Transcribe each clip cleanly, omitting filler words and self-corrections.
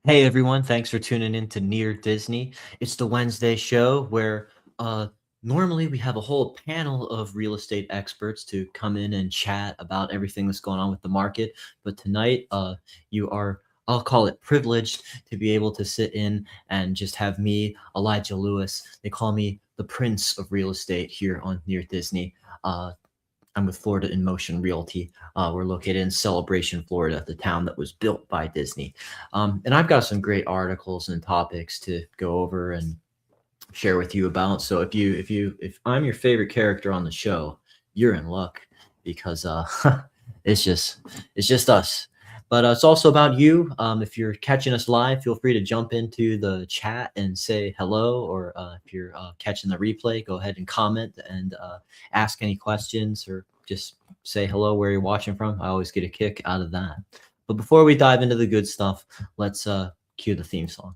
Hey everyone, thanks for tuning in to Near Disney. It's the Wednesday show where uh normally we have a whole panel of real estate experts to come in and chat about everything that's going on with the market. But tonight you are, I'll call it, privileged to be able to sit in and just have me, Elijah Lewis. They call me the Prince of Real Estate here on Near Disney. Uh I'm with Florida in Motion Realty. We're located in Celebration, Florida, the town that was built by Disney. And I've got some great articles and topics to go over and share with you about. So if I'm your favorite character on the show, you're in luck because it's just it's just us. But it's also about you. If you're catching us live, feel free to jump into the chat and say hello. Or if you're catching the replay, go ahead and comment and ask any questions or just say hello where you're watching from. I always get a kick out of that. But before we dive into the good stuff, let's cue the theme song.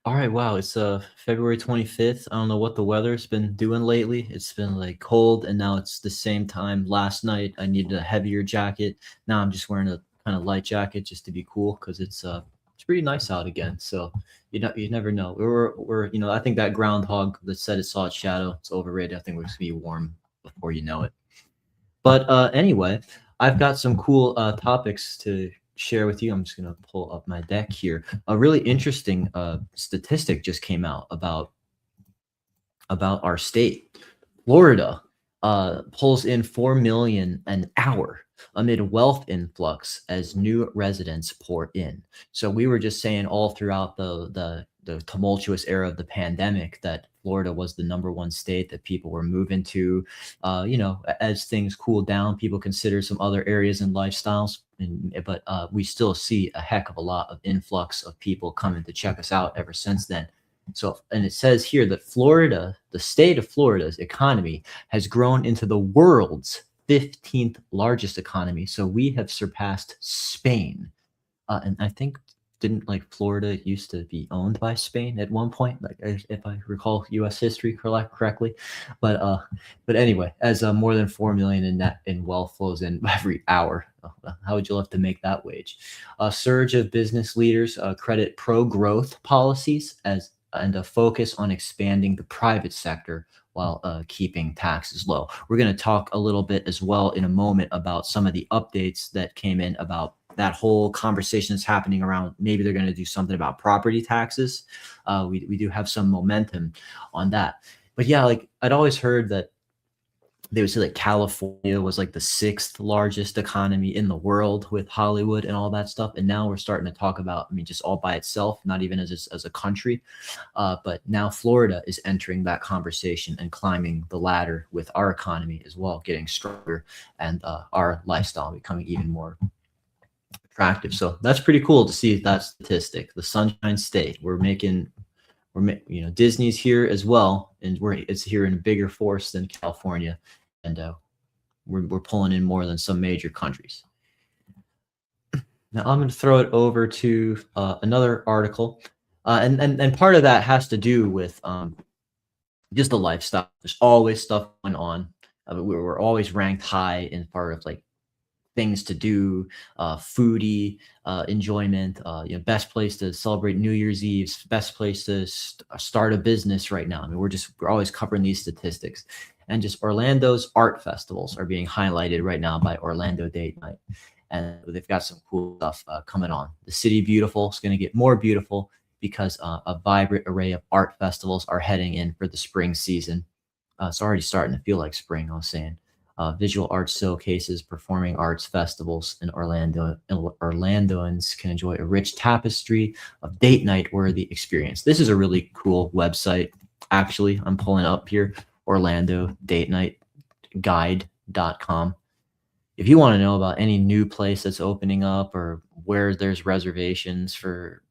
All right, wow, it's February 25th. I don't know what the weather's been doing lately. It's been like cold and now it's the same time. Last night I needed a heavier jacket. Now I'm just wearing a kind of light jacket just to be cool because it's pretty nice out again. So you never know. We're I think that groundhog that said it saw its shadow, it's overrated. I think we're just gonna be warm before you know it. But anyway, I've got some cool topics to share with you. I'm just going to pull up my deck here. A really interesting statistic just came out about our state. Florida pulls in 4 million an hour amid wealth influx as new residents pour in. So we were just saying all throughout the tumultuous era of the pandemic that Florida was the #1 state that people were moving to. As things cool down, people consider some other areas and lifestyles, but we still see a heck of a lot of influx of people coming to check us out ever since then. So, and it says here that Florida, the state of Florida's economy has grown into the world's 15th largest economy. So we have surpassed Spain. And I think didn't like Florida used to be owned by Spain at one point, like if I recall U.S. history correctly. But anyway, as more than 4 million in net in wealth flows in every hour. How would you love to make that wage? A surge of business leaders credit pro-growth policies as and a focus on expanding the private sector while keeping taxes low. We're going to talk a little bit as well in a moment about some of the updates that came in about that whole conversation that's happening around maybe they're going to do something about property taxes. We do have some momentum on that. But yeah, like I'd always heard that they would say that California was like the 6th largest economy in the world with Hollywood and all that stuff. And now we're starting to talk about, I mean, just all by itself, not even as a country. But now Florida is entering that conversation and climbing the ladder with our economy as well, getting stronger and our lifestyle becoming even more attractive. So that's pretty cool to see that statistic. The Sunshine State. Disney's here as well, and it's here in a bigger force than California, and we're pulling in more than some major countries. Now I'm going to throw it over to another article, and part of that has to do with just the lifestyle. There's always stuff going on. We're always ranked high in part of like things to do, foodie, enjoyment, best place to celebrate New Year's Eve, best place to start a business right now. I mean, we're always covering these statistics. And just Orlando's art festivals are being highlighted right now by Orlando Date Night. And they've got some cool stuff coming on. The City Beautiful is going to get more beautiful because a vibrant array of art festivals are heading in for the spring season. It's already starting to feel like spring, I was saying. Visual arts showcases, performing arts festivals in Orlando. Orlandoans can enjoy a rich tapestry of date night worthy experience. This is a really cool website. Actually, I'm pulling up here, Orlando Date Night Guide.com. If you want to know about any new place that's opening up or where there's reservations for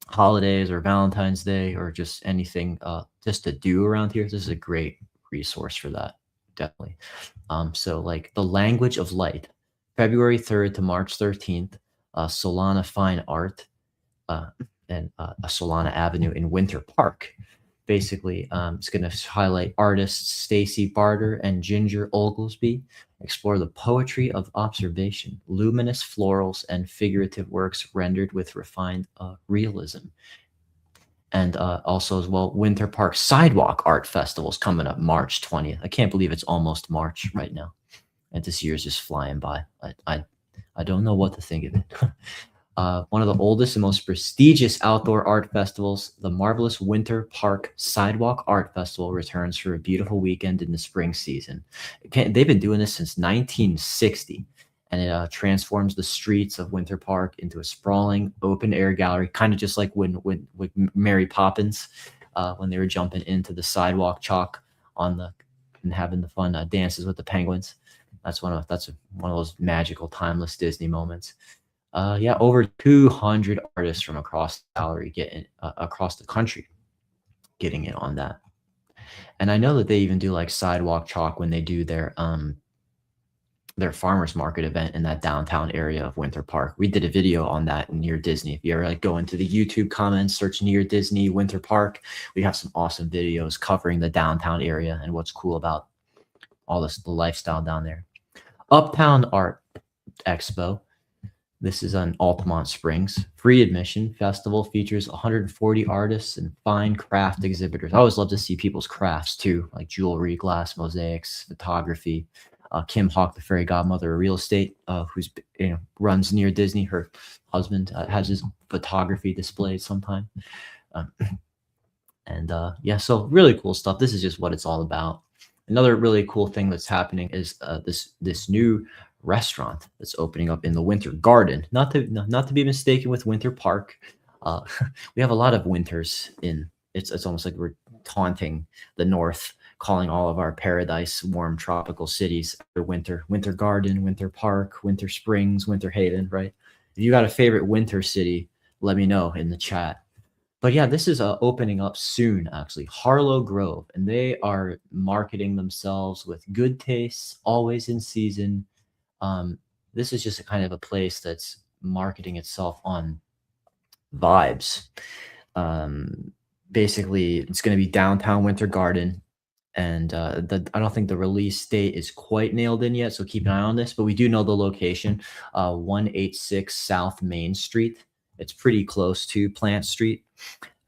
holidays or Valentine's Day or just anything just to do around here, this is a great resource for that. Definitely. So like the Language of Light, February 3rd to March 13th, Solana Fine Art and a Solana Avenue in Winter Park. Basically, it's going to highlight artists Stacy Barter and Ginger Oglesby explore the poetry of observation, luminous florals and figurative works rendered with refined realism. And also as well, Winter Park Sidewalk Art Festival's coming up March 20th. I can't believe it's almost March right now, and this year's just flying by. I don't know what to think of it. One of the oldest and most prestigious outdoor art festivals, the marvelous Winter Park Sidewalk Art Festival, returns for a beautiful weekend in the spring season. They've been doing this since 1960, and it transforms the streets of Winter Park into a sprawling open-air gallery, kind of just like when Mary Poppins, when they were jumping into the sidewalk chalk and having the fun dances with the penguins. That's one of those magical, timeless Disney moments. Yeah, over 200 artists from across the gallery across the country getting in on that. And I know that they even do like sidewalk chalk when they do their farmers market event in that downtown area of Winter Park. We did a video on that near Disney. If you ever like go into the YouTube comments, search near Disney Winter Park, we have some awesome videos covering the downtown area and what's cool about the lifestyle down there. Uptown Art Expo. This is on Altamont Springs. Free admission. Festival features 140 artists and fine craft exhibitors. I always love to see people's crafts too, like jewelry, glass mosaics, photography. Kim Hawk, the fairy godmother of real estate, who's runs near Disney. Her husband has his photography displayed sometime. Yeah, so really cool stuff. This is just what it's all about. Another really cool thing that's happening is this new restaurant that's opening up in the Winter Garden, not to be mistaken with Winter Park. We have a lot of winters in it's almost like we're taunting the north, calling all of our paradise warm tropical cities winter Garden, Winter Park, Winter Springs, Winter Haven, right? If you got a favorite winter city, let me know in the chat. But yeah, this is opening up soon, actually. Harlow Grove, and they are marketing themselves with good taste, always in season. This is just a kind of a place that's marketing itself on vibes. Basically, it's going to be downtown Winter Garden, and I don't think the release date is quite nailed in yet, so keep an eye on this. But we do know the location, 186 South Main Street. It's pretty close to Plant Street,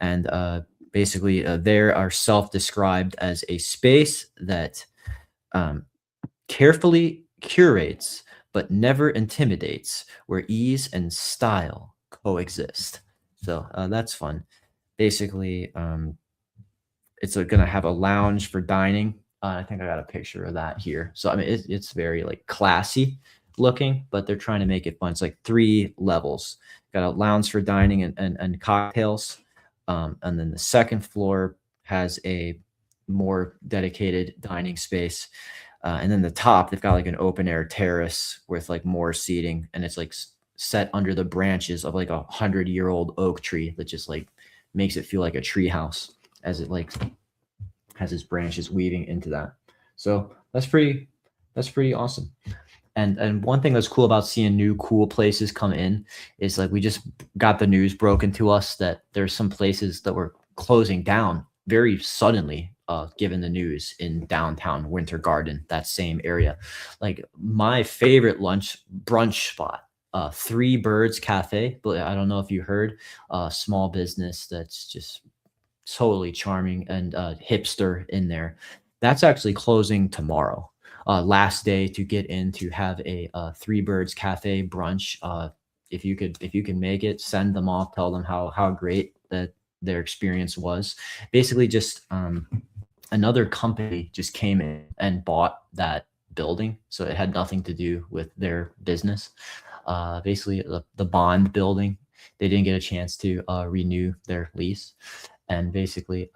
and basically, they are self-described as a space that carefully curates but never intimidates, where ease and style coexist. So that's fun. Basically, it's going to have a lounge for dining. I think I got a picture of that here. So I mean, it's very like classy looking, but they're trying to make it fun. It's like 3 levels. Got a lounge for dining and cocktails, and then the second floor has a more dedicated dining space. And then the top, they've got like an open air terrace with like more seating, and it's like set under the branches of like 100-year-old oak tree that just like makes it feel like a tree house as it like has its branches weaving into that. So that's pretty awesome. And one thing that's cool about seeing new cool places come in is like we just got the news broken to us that there's some places that were closing down very suddenly, given the news in downtown Winter Garden, that same area. Like my favorite brunch spot, Three Birds Cafe. But I don't know if you heard, small business that's just totally charming and hipster in there. That's actually closing tomorrow. Last day to get in to have a Three Birds Cafe brunch. If you can make it, send them off, tell them how great that their experience was. Basically, just another company just came in and bought that building, so it had nothing to do with their business. Basically, the Bond building, they didn't get a chance to renew their lease, and basically,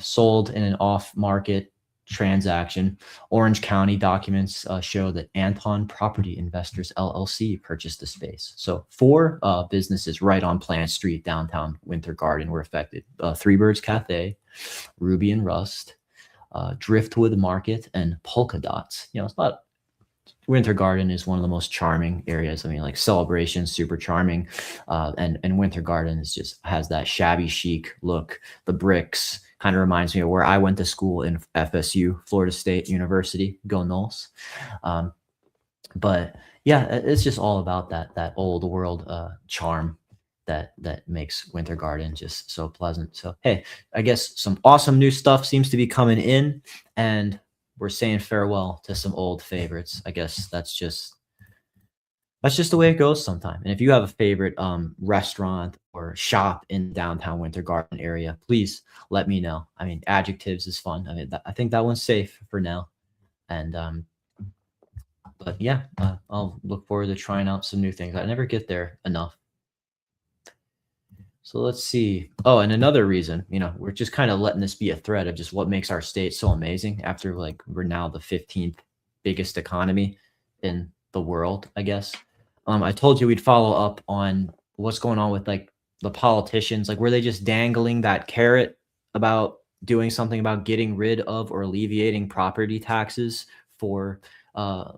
sold in an off-market transaction. Orange County documents show that Anton Property Investors LLC purchased the space. So 4 businesses right on Plant Street, downtown Winter Garden, were affected. Three Birds Cafe, Ruby and Rust, Driftwood Market, and Polka Dots. It's not. Winter Garden is one of the most charming areas. I mean, like Celebration, super charming, and Winter Garden has that shabby chic look. The bricks, Kind of reminds me of where I went to school in FSU, Florida State University. Go Noles. Um, but yeah, it's just all about that old world charm that makes Winter Garden just so pleasant. So hey, I guess some awesome new stuff seems to be coming in, and we're saying farewell to some old favorites. I guess that's just the way it goes sometime. And if you have a favorite restaurant or shop in downtown Winter Garden area, please let me know. I mean, adjectives is fun. I mean, I think that one's safe for now. And but yeah, I'll look forward to trying out some new things. I never get there enough. So let's see. Oh, and another reason, we're just kind of letting this be a thread of just what makes our state so amazing after like we're now the 15th biggest economy in the world, I guess. I told you we'd follow up on what's going on with like the politicians. Like, were they just dangling that carrot about doing something about getting rid of or alleviating property taxes for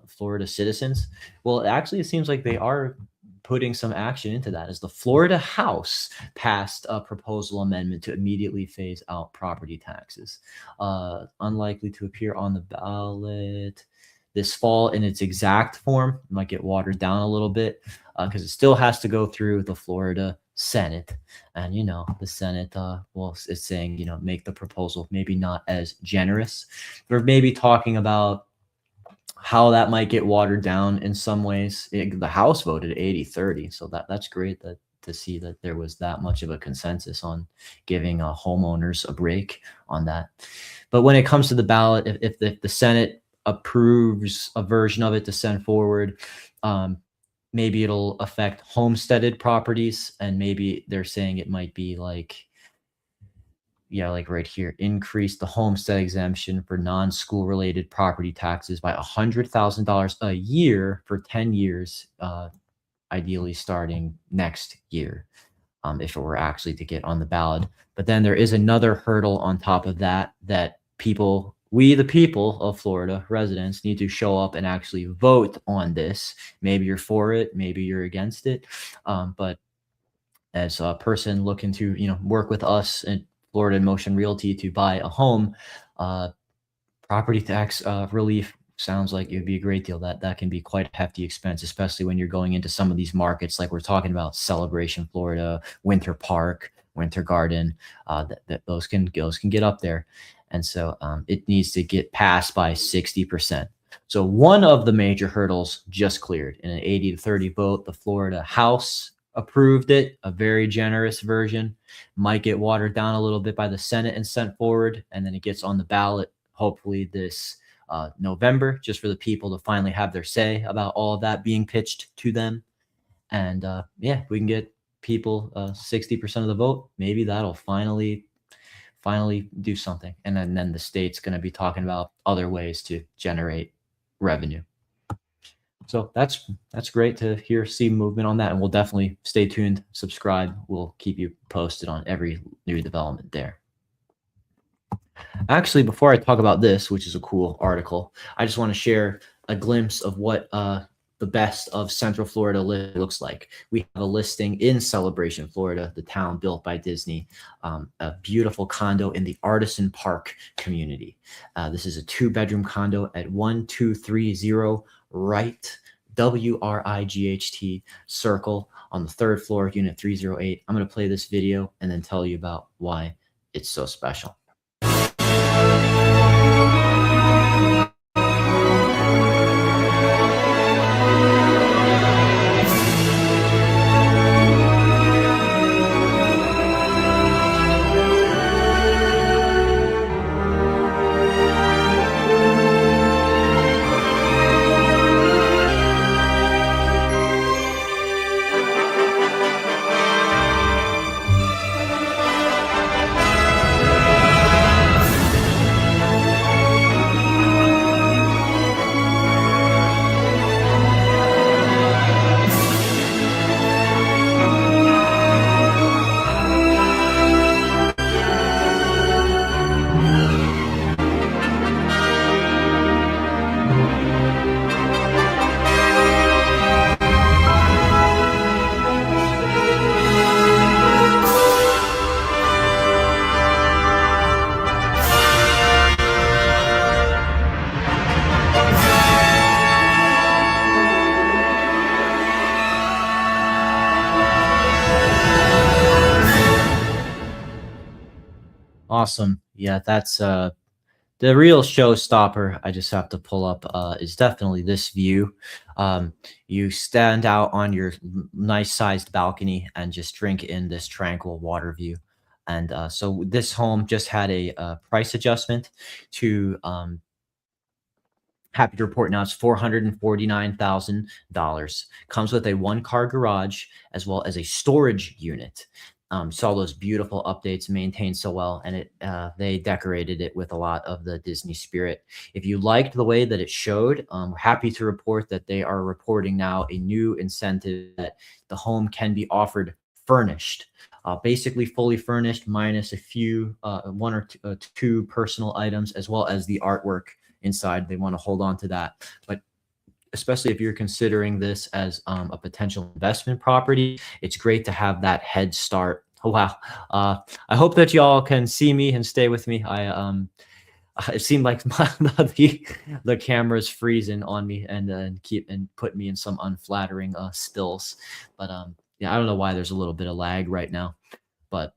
Florida citizens? Well, actually, it seems like they are putting some action into that as the Florida House passed a proposal amendment to immediately phase out property taxes. Unlikely to appear on the ballot this fall in its exact form. It might get watered down a little bit because it still has to go through the Florida Senate. And, the Senate, well, it's saying, make the proposal maybe not as generous. Or maybe talking about how that might get watered down in some ways. The House voted 80-30, so that's great to see that there was that much of a consensus on giving homeowners a break on that. But when it comes to the ballot, if the Senate approves a version of it to send forward, maybe it'll affect homesteaded properties, and maybe they're saying it might be like, yeah, like right here, increase the homestead exemption for non-school related property taxes by $100,000 a year for 10 years, ideally starting next year, if it were actually to get on the ballot. But then there is another hurdle on top of that we, the people of Florida residents, need to show up and actually vote on this. Maybe you're for it, maybe you're against it. But as a person looking to, work with us and Florida in Motion Realty to buy a home, property tax relief sounds like it would be a great deal. That can be quite a hefty expense, especially when you're going into some of these markets like we're talking about, Celebration, Florida, Winter Park, Winter Garden. Those can get up there, and so it needs to get passed by 60%. So one of the major hurdles just cleared in an 80-30 vote. The Florida House approved it, a very generous version. Might get watered down a little bit by the Senate and sent forward, and then it gets on the ballot hopefully this November, just for the people to finally have their say about all of that being pitched to them. And yeah, we can get people 60% of the vote. Maybe that'll finally do something, and then the state's going to be talking about other ways to generate revenue. So that's great to see movement on that, and we'll definitely stay tuned, subscribe. We'll keep you posted on every new development there. Actually, before I talk about this, which is a cool article, I just want to share a glimpse of what the best of Central Florida looks like. We have a listing in Celebration, Florida, the town built by Disney, a beautiful condo in the Artisan Park community. This is a 2-bedroom condo at 1230 Wright, WRIGHT Circle on the 3rd floor, unit 308. I'm going to play this video and then tell you about why it's so special. Awesome. Yeah, that's the real showstopper. I just have to pull up is definitely this view. You stand out on your nice sized balcony and just drink in this tranquil water view. And so this home just had a price adjustment to happy to report now it's $449,000. Comes with a one-car garage as well as a storage unit. Saw those beautiful updates maintained so well, and they decorated it with a lot of the Disney spirit. If you liked the way that it showed, we're happy to report that they are reporting now a new incentive that the home can be offered furnished. Basically fully furnished minus a few one or two personal items as well as the artwork inside. They want to hold on to that. But especially if you're considering this as a potential investment property, it's great to have that head start. Oh, wow. I hope that y'all can see me and stay with me. It seemed like the camera's freezing on me and keep and put me in some unflattering stills. But yeah, I don't know why there's a little bit of lag right now, but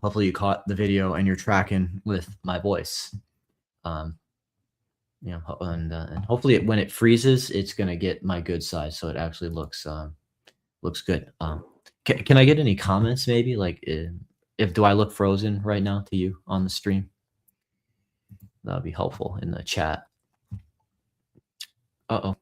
hopefully you caught the video and you're tracking with my voice. Um, and hopefully when it freezes, it's gonna get my good size, so it actually looks good. Can I get any comments maybe like if do I look frozen right now to you on the stream? That would be helpful in the chat. Uh oh.